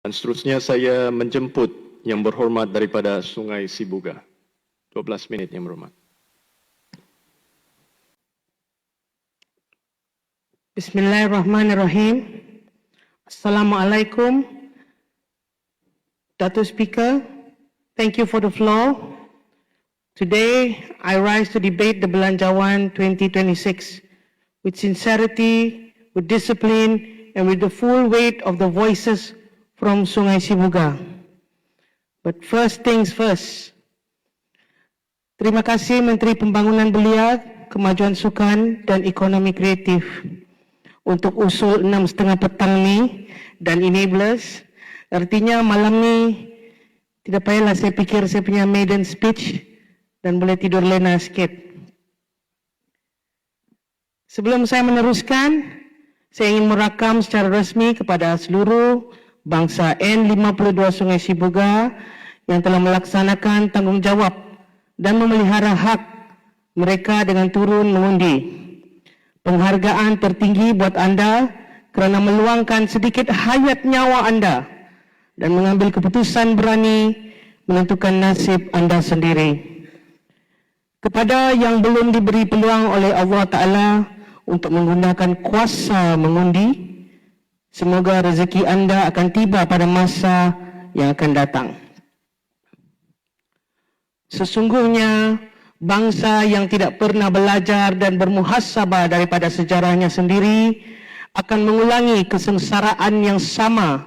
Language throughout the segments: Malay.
Dan seterusnya saya menjemput yang berhormat daripada Sungai Sibuga. 12 minit yang berhormat. Bismillahirrahmanirrahim. Assalamualaikum. Dato' Speaker, thank you for the floor. Today, I rise to debate the Belanjawan 2026 with sincerity, with discipline, and with the full weight of the voices from Sungai Sibuga. But first things first. Terima kasih Menteri Pembangunan Belia, Kemajuan Sukan dan Ekonomi Kreatif untuk usul 6.30 petang ni dan enablers. Artinya malam ni tidak payahlah saya fikir saya punya maiden speech dan boleh tidur lena sikit. Sebelum saya meneruskan, saya ingin merakam secara resmi kepada seluruh bangsa N52 Sungai Sibuga yang telah melaksanakan tanggungjawab dan memelihara hak mereka dengan turun mengundi. Penghargaan tertinggi buat anda kerana meluangkan sedikit hayat nyawa anda dan mengambil keputusan berani menentukan nasib anda sendiri. Kepada yang belum diberi peluang oleh Allah Ta'ala untuk menggunakan kuasa mengundi, semoga rezeki anda akan tiba pada masa yang akan datang. Sesungguhnya, bangsa yang tidak pernah belajar dan bermuhasabah daripada sejarahnya sendiri akan mengulangi kesengsaraan yang sama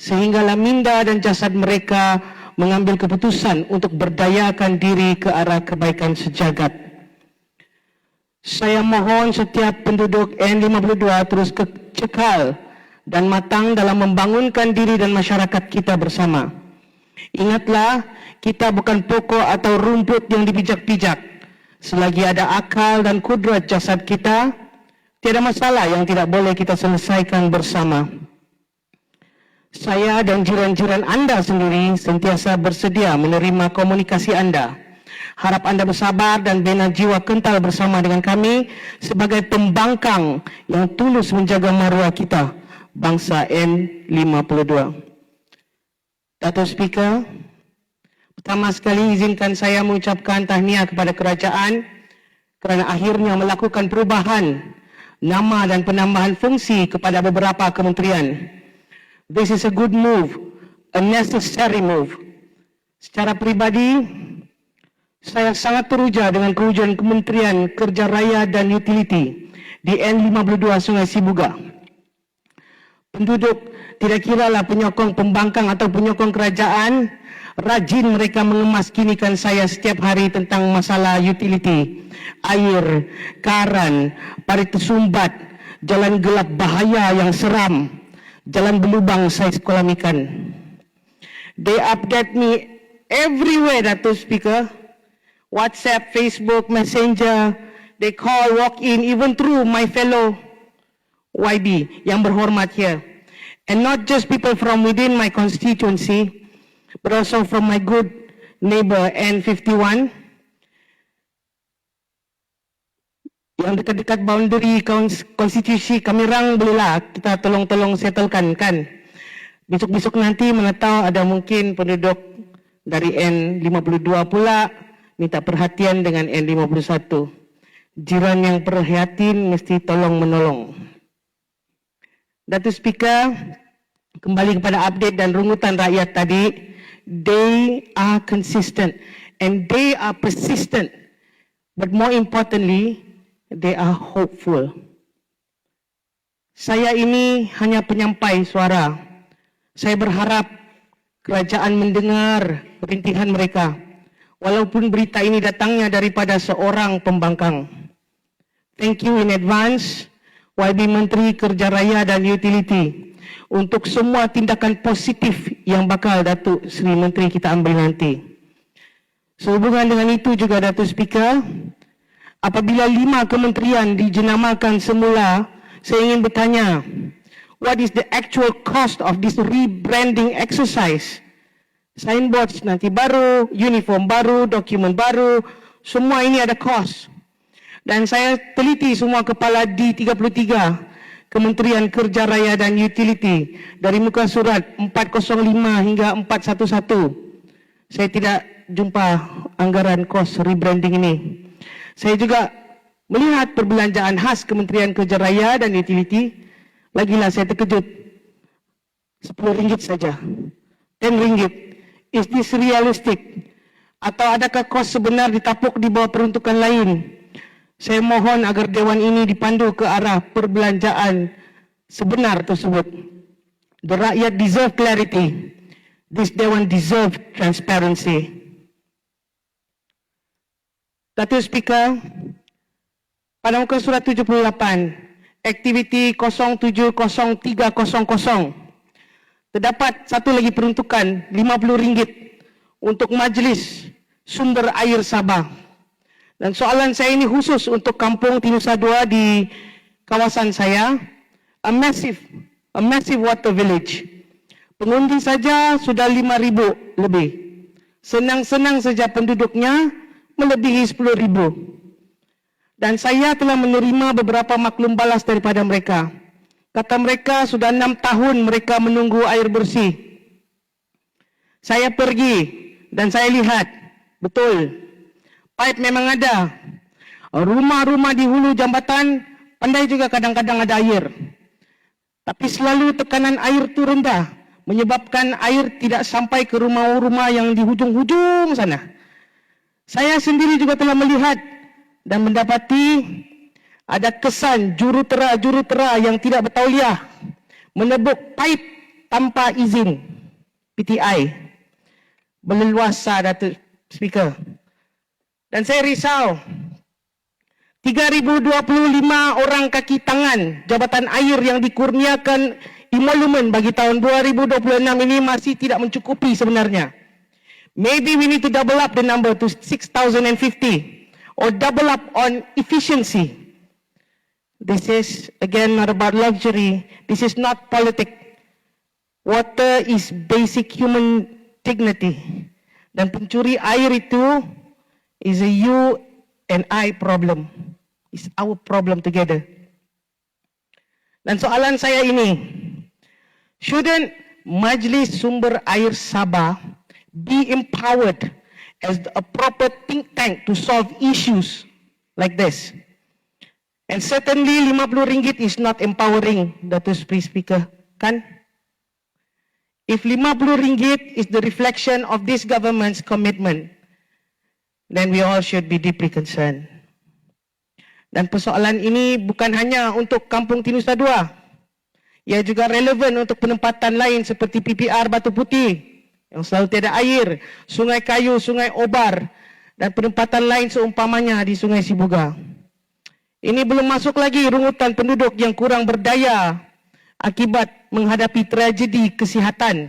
sehinggalah minda dan jasad mereka mengambil keputusan untuk berdayakan diri ke arah kebaikan sejagat. Saya mohon setiap penduduk N52 terus cekal dan matang dalam membangunkan diri dan masyarakat kita bersama. Ingatlah, kita bukan pokok atau rumput yang dipijak-pijak. Selagi ada akal dan kudrat jasad kita, tiada masalah yang tidak boleh kita selesaikan bersama. Saya dan jiran-jiran anda sendiri sentiasa bersedia menerima komunikasi anda. Harap anda bersabar dan bina jiwa kental bersama dengan kami sebagai pembangkang yang tulus menjaga maruah kita, bangsa N52. Dato' Speaker, pertama sekali izinkan saya mengucapkan tahniah kepada kerajaan kerana akhirnya melakukan perubahan nama dan penambahan fungsi kepada beberapa kementerian. This is a good move, a necessary move. Secara peribadi, saya sangat teruja dengan kewujudan Kementerian Kerja Raya dan Utility di N52 Sungai Sibuga. Penduduk tidak kiralah penyokong pembangkang atau penyokong kerajaan, rajin mereka mengemaskinikan saya setiap hari tentang masalah utility, air, karan, parit tersumbat, jalan gelap bahaya yang seram, jalan berlubang saiz kolam ikan. They update me everywhere, Dato' Speaker. WhatsApp, Facebook, Messenger, they call, walk in, even through my fellow YB yang berhormat here. And not just people from within my constituency, but also from my good neighbor N51 yang dekat-dekat boundary konstitusi Kamirang. Bolehlah kita tolong-tolong settlekan kan. Besok-besok nanti mana tahu ada mungkin penduduk dari N52 pula minta perhatian dengan N51. Jiran yang perhatian mesti tolong menolong. Dato' Speaker, kembali kepada update dan rungutan rakyat tadi, they are consistent and they are persistent. But more importantly, they are hopeful. Saya ini hanya penyampai suara. Saya berharap kerajaan mendengar perintihan mereka, walaupun berita ini datangnya daripada seorang pembangkang. Thank you in advance, YB Menteri Kerja Raya dan Utility, untuk semua tindakan positif yang bakal Datuk Seri Menteri kita ambil nanti. Sehubungan dengan itu juga, Dato' Speaker, apabila 5 kementerian dijenamakan semula, saya ingin bertanya, what is the actual cost of this rebranding exercise? Signboards nanti baru, uniform baru, dokumen baru, semua ini ada cost. Dan saya teliti semua kepala D33 Kementerian Kerja Raya dan Utility dari muka surat 405 hingga 411. Saya tidak jumpa anggaran kos rebranding ini. Saya juga melihat perbelanjaan khas Kementerian Kerja Raya dan Utility. Lagilah saya terkejut. RM10 saja. RM10. Is this realistic? Atau adakah kos sebenar ditapuk di bawah peruntukan lain? Saya mohon agar Dewan ini dipandu ke arah perbelanjaan sebenar tersebut. The rakyat deserve clarity. This Dewan deserve transparency. Datuk Speaker, pada muka surat 78, aktiviti 070300, terdapat satu lagi peruntukan RM50 untuk Majlis Sumber Air Sabah. Dan soalan saya ini khusus untuk Kampung Tinusa 2 di kawasan saya, a massive water village. Pengundi saja sudah 5,000 lebih. Senang-senang saja penduduknya melebihi 10,000. Dan saya telah menerima beberapa maklum balas daripada mereka. Kata mereka sudah 6 tahun mereka menunggu air bersih. Saya pergi dan saya lihat, betul, pipe memang ada. Rumah-rumah di hulu jambatan pandai juga kadang-kadang ada air. Tapi selalu tekanan air itu rendah, menyebabkan air tidak sampai ke rumah-rumah yang di hujung-hujung sana. Saya sendiri juga telah melihat dan mendapati ada kesan jurutera yang tidak bertauliah menebuk pipe tanpa izin PTI. Berleluasa, Datuk Speaker. Dan saya risau, 3,025 orang kaki tangan Jabatan Air yang dikurniakan emolumen bagi tahun 2026 ini masih tidak mencukupi sebenarnya. Maybe we need to double up the number to 6,050 or double up on efficiency. This is again not about luxury. This is not politics. Water is basic human dignity. Dan pencuri air itu is a you and I problem. It's our problem together. Dan soalan saya ini, shouldn't Majlis Sumber Air Sabah be empowered as a proper think tank to solve issues like this? And certainly RM50 is not empowering, Datuk Speaker, kan? If RM50 is the reflection of this government's commitment, then we all should be deeply concerned. Dan persoalan ini bukan hanya untuk Kampung Tinusa 2. Ia juga relevan untuk penempatan lain seperti PPR Batu Putih yang selalu tiada air, Sungai Kayu, Sungai Obar dan penempatan lain seumpamanya di Sungai Sibuga. Ini belum masuk lagi rungutan penduduk yang kurang berdaya akibat menghadapi tragedi kesihatan.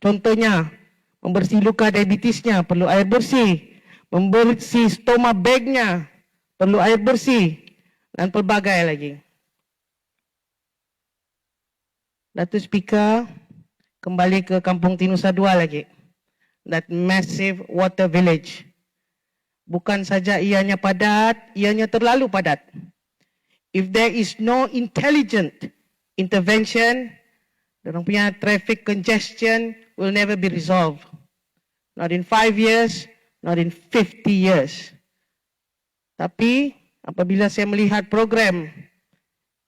Contohnya, membersih luka diabetisnya perlu air bersih, membersih stoma bagnya perlu air bersih, dan pelbagai lagi. Datuk Speaker, kembali ke Kampung Tinusa 2 lagi. That massive water village. Bukan saja ianya padat, ianya terlalu padat. If there is no intelligent intervention, orang punya traffic congestion will never be resolved. Not in 5 years, not in 50 years. Tapi apabila saya melihat program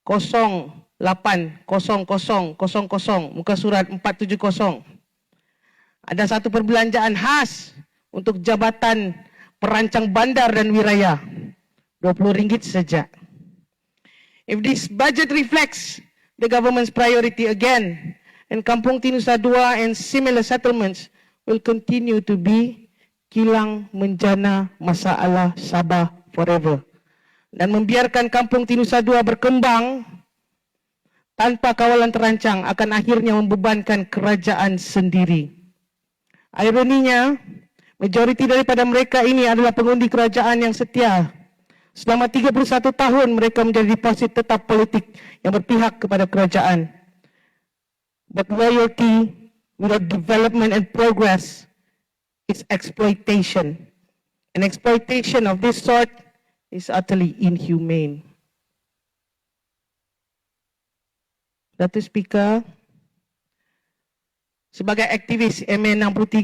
080000 muka surat 470, ada satu perbelanjaan khas untuk Jabatan Perancang Bandar dan Wiraya, RM20 saja. If this budget reflects the government's priority again, and Kampung Tinusa 2 and similar settlements will continue to be kilang menjana masalah Sabah forever. Dan membiarkan Kampung Tinusa 2 berkembang tanpa kawalan terancang akan akhirnya membebankan kerajaan sendiri. Ironinya, majoriti daripada mereka ini adalah pengundi kerajaan yang setia. Selama 31 tahun mereka menjadi deposit tetap politik yang berpihak kepada kerajaan. But loyalty without development and progress is exploitation. And exploitation of this sort is utterly inhumane. Datuk Speaker, sebagai aktivis MA63,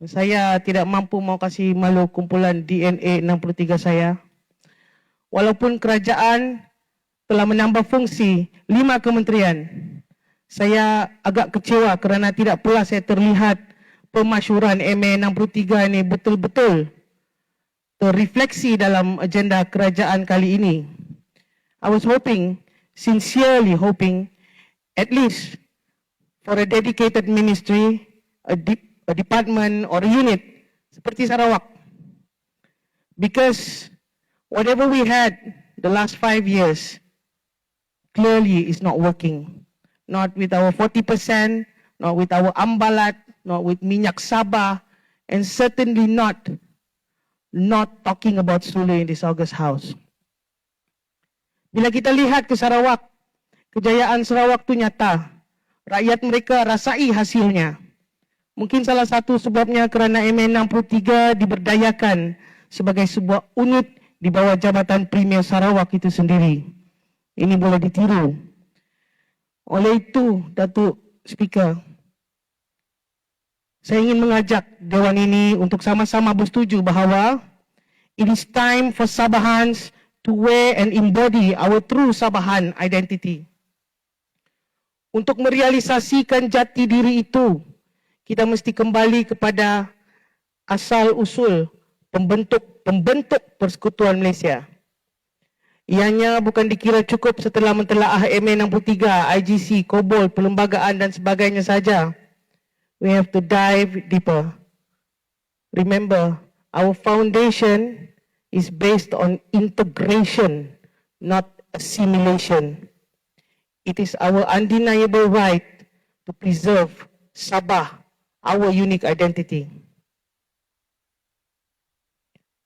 saya tidak mampu mau kasih malu kumpulan DNA 63 saya. Walaupun kerajaan telah menambah fungsi 5 kementerian, saya agak kecewa kerana tidak pula saya terlihat pemasyuran MA63 ini betul-betul terrefleksi dalam agenda kerajaan kali ini. I was hoping, sincerely hoping, at least for a dedicated ministry, a department or a unit seperti Sarawak. Because whatever we had the last 5 years clearly is not working. Not with our 40%, not with our ambalat, not with Minyak Sabah, and certainly not talking about Sulu in this August House. Bila kita lihat ke Sarawak, kejayaan Sarawak tu nyata. Rakyat mereka rasai hasilnya. Mungkin salah satu sebabnya kerana MA63 diberdayakan sebagai sebuah unit di bawah Jabatan Premier Sarawak itu sendiri. Ini boleh ditiru. Oleh itu, Datuk Speaker, saya ingin mengajak Dewan ini untuk sama-sama bersetuju bahawa it is time for Sabahans to wear and embody our true Sabahan identity. Untuk merealisasikan jati diri itu, kita mesti kembali kepada asal-usul pembentuk Persekutuan Malaysia. Ianya bukan dikira cukup setelah mentelaah MA63, IGC, KOBOL, perlembagaan dan sebagainya saja. We have to dive deeper. Remember, our foundation is based on integration, not assimilation. It is our undeniable right to preserve Sabah, our unique identity.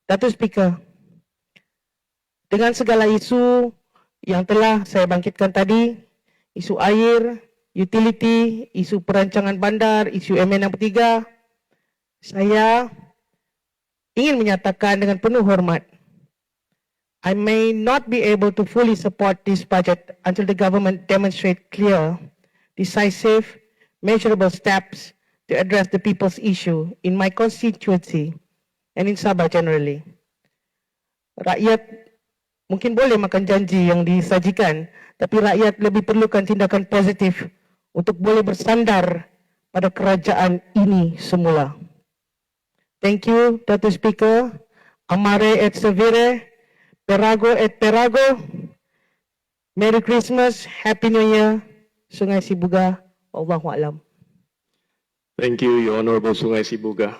Datuk Speaker, dengan segala isu yang telah saya bangkitkan tadi, isu air, utility, isu perancangan bandar, isu MA63, saya ingin menyatakan dengan penuh hormat, I may not be able to fully support this budget until the government demonstrate clear, decisive, measurable steps to address the people's issue in my constituency and in Sabah generally. Rakyat mungkin boleh makan janji yang disajikan, tapi rakyat lebih perlukan tindakan positif untuk boleh bersandar pada kerajaan ini semula. Thank you, Datuk Speaker. Amare et Servire, Perago et Perago. Merry Christmas, Happy New Year, Sungai Sibuga. Wallahualam. Thank you, Your Honorable Sungai Sibuga.